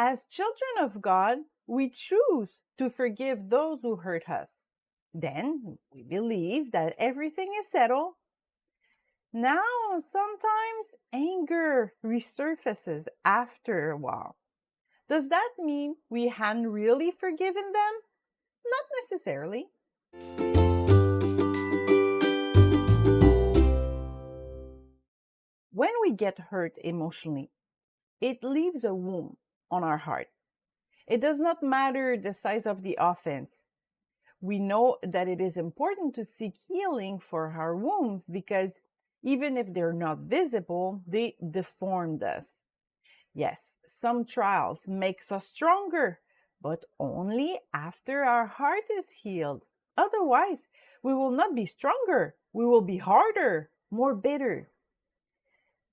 As children of God, we choose to forgive those who hurt us. Then we believe that everything is settled. Now, sometimes anger resurfaces after a while. Does that mean we hadn't really forgiven them? Not necessarily. When we get hurt emotionally, it leaves a wound on our heart. It does not matter the size of the offense. We know that it is important to seek healing for our wounds because even if they're not visible, they deformed us. Yes, some trials makes us stronger, but only after our heart is healed. Otherwise, we will not be stronger. We will be harder, more bitter.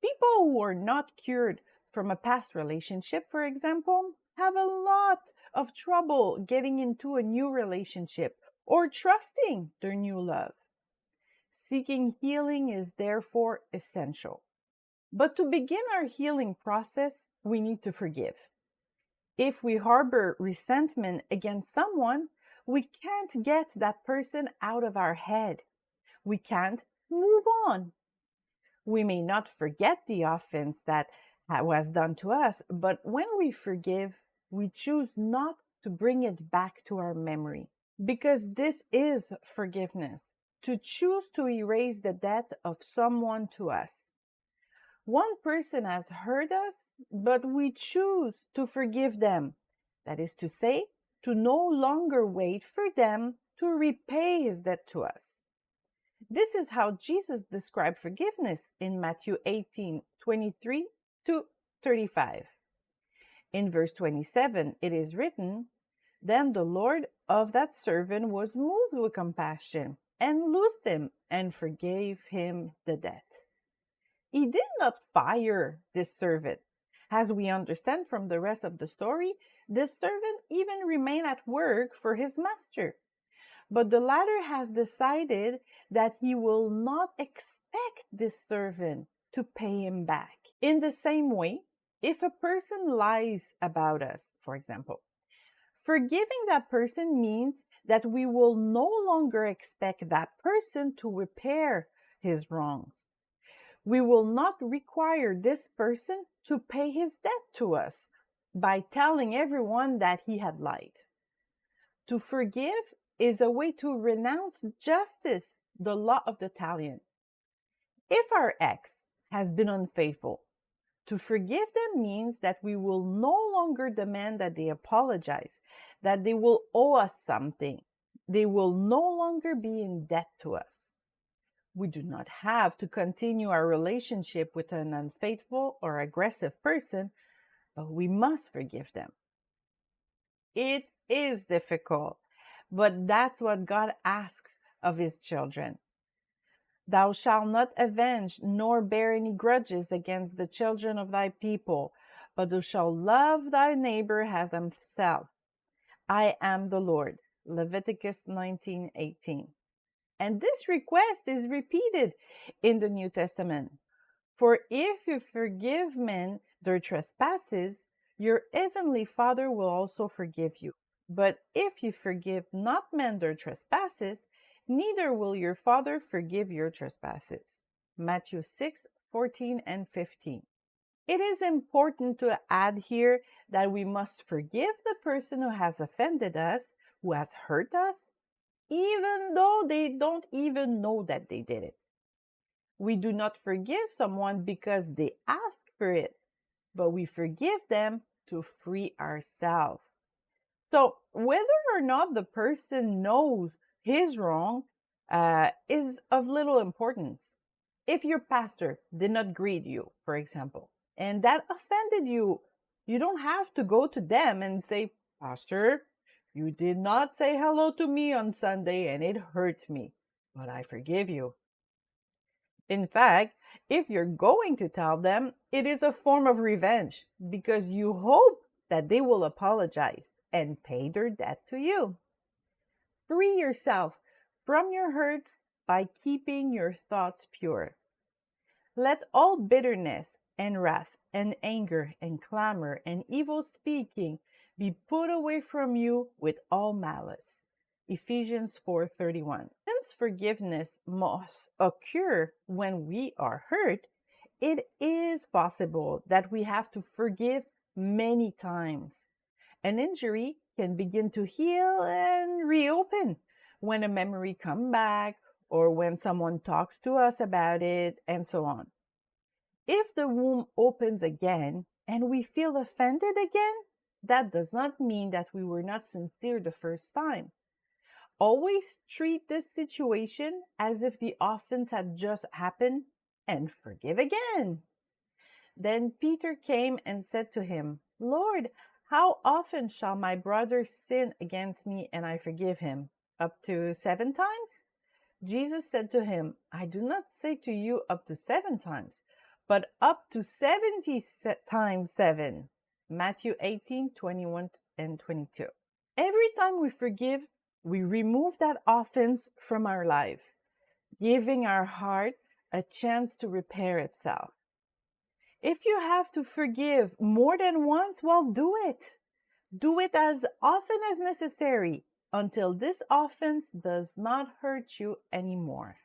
People who are not cured from a past relationship, for example, have a lot of trouble getting into a new relationship or trusting their new love. Seeking healing is therefore essential. But to begin our healing process, we need to forgive. If we harbor resentment against someone, we can't get that person out of our head. We can't move on. We may not forget the offense that was done to us, but when we forgive, we choose not to bring it back to our memory. Because this is forgiveness, to choose to erase the debt of someone to us. One person has hurt us, but we choose to forgive them. That is to say, to no longer wait for them to repay his debt to us. This is how Jesus described forgiveness in Matthew 18:23 to 35. In verse 27, it is written, "Then the Lord of that servant was moved with compassion and loosed him and forgave him the debt." He did not fire this servant. As we understand from the rest of the story, this servant even remained at work for his master. But the latter has decided that he will not expect this servant to pay him back. In the same way, if a person lies about us, for example, forgiving that person means that we will no longer expect that person to repair his wrongs. We will not require this person to pay his debt to us by telling everyone that he had lied. To forgive is a way to renounce justice, the law of the talion. If our ex has been unfaithful, to forgive them means that we will no longer demand that they apologize, that they will owe us something. They will no longer be in debt to us. We do not have to continue our relationship with an unfaithful or aggressive person, but we must forgive them. It is difficult, but that's what God asks of his children. Thou shalt not avenge nor bear any grudges against the children of thy people, but thou shalt love thy neighbor as thyself. I am the Lord. Leviticus 19:18. And this request is repeated in the New Testament. For if you forgive men their trespasses, your heavenly Father will also forgive you. But if you forgive not men their trespasses, neither will your Father forgive your trespasses. Matthew 6:14 and 15. It is important to add here that we must forgive the person who has offended us, who has hurt us, even though they don't even know that they did it. We do not forgive someone because they ask for it, but we forgive them to free ourselves. So whether or not the person knows his wrong is of little importance. If your pastor did not greet you, for example, and that offended you, you don't have to go to them and say, "Pastor, you did not say hello to me on Sunday and it hurt me, but I forgive you." In fact, if you're going to tell them, it is a form of revenge because you hope that they will apologize and pay their debt to you. Free yourself from your hurts by keeping your thoughts pure. Let all bitterness and wrath and anger and clamor and evil speaking be put away from you with all malice. Ephesians 4:31. Since forgiveness must occur when we are hurt, it is possible that we have to forgive many times. An injury can begin to heal and reopen when a memory comes back or when someone talks to us about it, and so on. If the wound opens again and we feel offended again, that does not mean that we were not sincere the first time. Always treat this situation as if the offense had just happened and forgive again. Then Peter came and said to him, Lord, how often shall my brother sin against me and I forgive him? Up to 7 times? Jesus said to him, I do not say to you up to 7 times, but up to 70 times 7. Matthew 18:21 and 22. Every time we forgive, we remove that offense from our life, giving our heart a chance to repair itself. If you have to forgive more than once, well, do it. Do it as often as necessary until this offense does not hurt you anymore.